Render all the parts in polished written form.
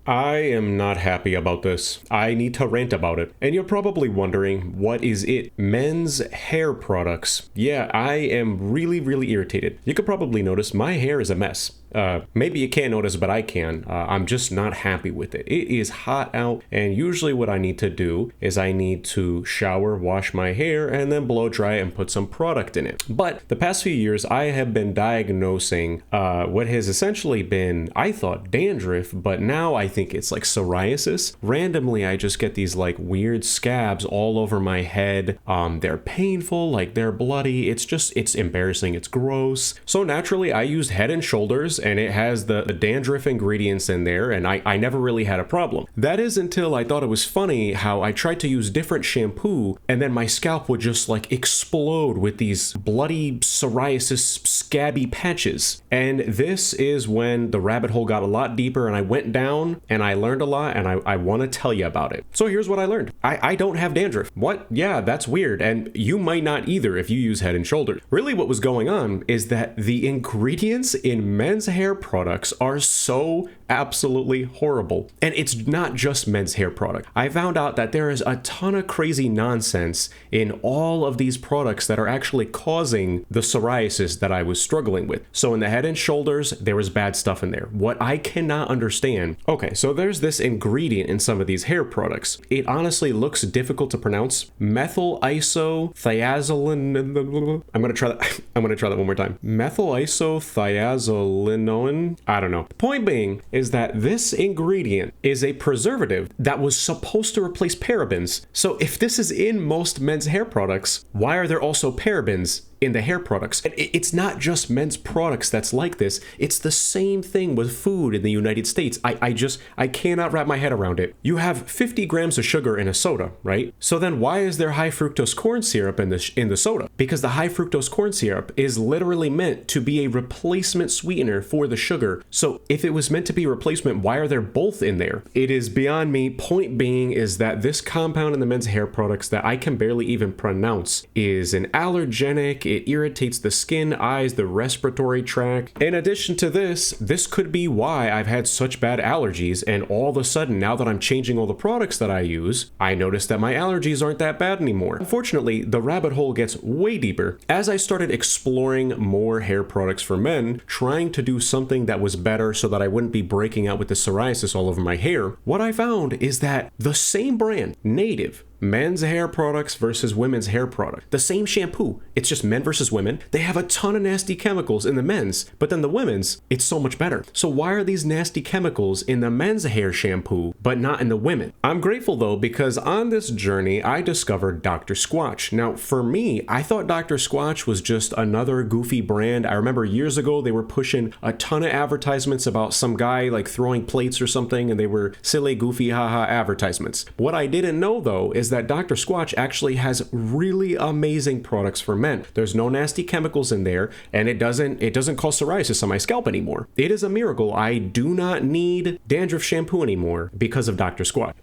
I am not happy about this. I need to rant about it. And you're probably wondering, what is it? Men's hair products. Yeah, I am really irritated. You could probably notice my hair is a mess. Maybe you can't notice, but I can. I'm just not happy with it. It is hot out, and usually what I need to do is I need to shower, wash my hair, and then blow dry it and put some product in it. But the past few years, I have been diagnosing what has essentially been, I thought, dandruff, but now I think it's like psoriasis. Randomly, I just get these like weird scabs all over my head. They're painful, like they're bloody. It's embarrassing. It's gross. So naturally, I used Head and Shoulders, and it has the dandruff ingredients in there, and I never really had a problem. That is until I thought it was funny how I tried to use different shampoo, and then my scalp would just like explode with these bloody psoriasis scabby patches. And this is when the rabbit hole got a lot deeper, and I went down, and I learned a lot, and I want to tell you about it. So here's what I learned. I don't have dandruff. What? Yeah, that's weird, and you might not either if you use Head and Shoulders. Really what was going on is that the ingredients in men's hair products are so absolutely horrible. And it's not just men's hair product. I found out that there is a ton of crazy nonsense in all of these products that are actually causing the psoriasis that I was struggling with. So in the Head and Shoulders, there was bad stuff in there. What I cannot understand, okay, so there's this ingredient in some of these hair products. It honestly looks difficult to pronounce. Methyl isothiazolinone. I'm gonna try that one more time. Methyl isothiazolinone. I don't know. Point being is that this ingredient is a preservative that was supposed to replace parabens. So if this is in most men's hair products, why are there also parabens in the hair products? And it's not just men's products that's like this. It's the same thing with food in the United States. I cannot wrap my head around it. You have 50 grams of sugar in a soda, right? So then why is there high fructose corn syrup in the soda? Because the high fructose corn syrup is literally meant to be a replacement sweetener for the sugar. So if it was meant to be a replacement, why are there both in there? It is beyond me. Point being is that this compound in the men's hair products that I can barely even pronounce is an allergenic. It irritates the skin, eyes, the respiratory tract. In addition to this could be why I've had such bad allergies, and all of a sudden, now that I'm changing all the products that I use, I notice that my allergies aren't that bad anymore. Unfortunately, the rabbit hole gets way deeper. As I started exploring more hair products for men, trying to do something that was better so that I wouldn't be breaking out with the psoriasis all over my hair, what I found is that the same brand, Native, men's hair products versus women's hair product. The same shampoo. It's just men versus women. They have a ton of nasty chemicals in the men's, but then the women's, it's so much better. So why are these nasty chemicals in the men's hair shampoo, but not in the women? I'm grateful though, because on this journey, I discovered Dr. Squatch. Now, for me, I thought Dr. Squatch was just another goofy brand. I remember years ago, they were pushing a ton of advertisements about some guy like throwing plates or something, and they were silly, goofy, haha advertisements. What I didn't know though, is that Dr. Squatch actually has really amazing products for men. There's no nasty chemicals in there, and it doesn't cause psoriasis on my scalp anymore. It is a miracle. I do not need dandruff shampoo anymore because of Dr. Squatch.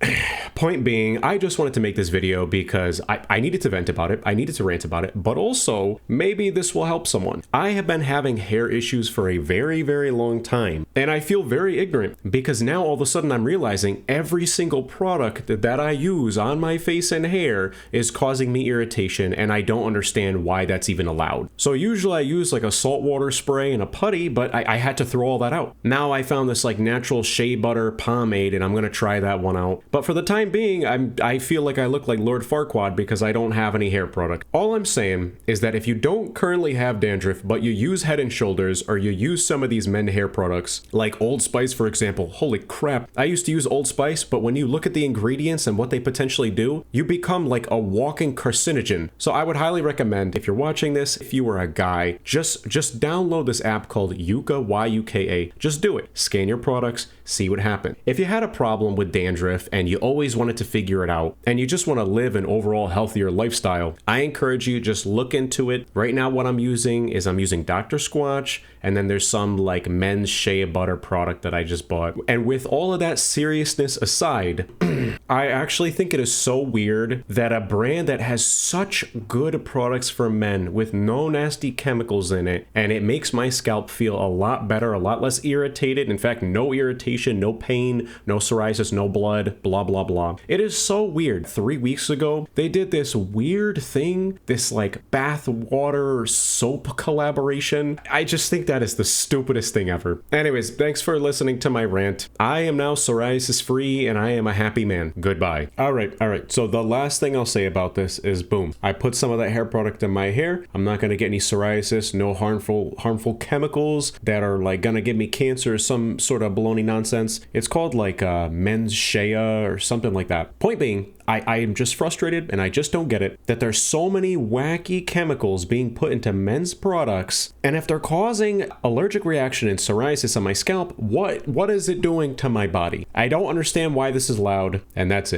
Point being, I just wanted to make this video because I needed to vent about it. I needed to rant about it, but also maybe this will help someone. I have been having hair issues for a very long time, and I feel very ignorant because now all of a sudden I'm realizing every single product that I use on my face and hair is causing me irritation, and I don't understand why that's even allowed. So usually I use like a saltwater spray and a putty, but I had to throw all that out. Now I found this like natural shea butter pomade, and I'm gonna try that one out. But for the time being, I feel like I look like Lord Farquaad because I don't have any hair product. All I'm saying is that if you don't currently have dandruff, but you use Head and Shoulders, or you use some of these men hair products, like Old Spice for example, holy crap. I used to use Old Spice, but when you look at the ingredients and what they potentially do, you become like a walking carcinogen. So I would highly recommend, if you're watching this, if you were a guy, just download this app called Yuka, Y-U-K-A. Just do it. Scan your products, see what happens. If you had a problem with dandruff and you always wanted to figure it out, and you just want to live an overall healthier lifestyle, I encourage you, just look into it. Right now what I'm using Dr. Squatch, and then there's some like men's shea butter product that I just bought. And with all of that seriousness aside, I actually think it is so weird that a brand that has such good products for men with no nasty chemicals in it, and it makes my scalp feel a lot better, a lot less irritated. In fact, no irritation, no pain, no psoriasis, no blood, blah, blah, blah. It is so weird. 3 weeks ago, they did this weird thing, this like bath water soap collaboration. I just think that is the stupidest thing ever. Anyways, thanks for listening to my rant. I am now psoriasis free and I am a happy man. Goodbye. All right. So the last thing I'll say about this is boom. I put some of that hair product in my hair. I'm not going to get any psoriasis, no harmful chemicals that are like going to give me cancer or some sort of baloney nonsense. It's called like men's shea or something like that. Point being, I am just frustrated and I just don't get it that there's so many wacky chemicals being put into men's products, and if they're causing allergic reaction and psoriasis on my scalp, what is it doing to my body? I don't understand why this is allowed, and that's it.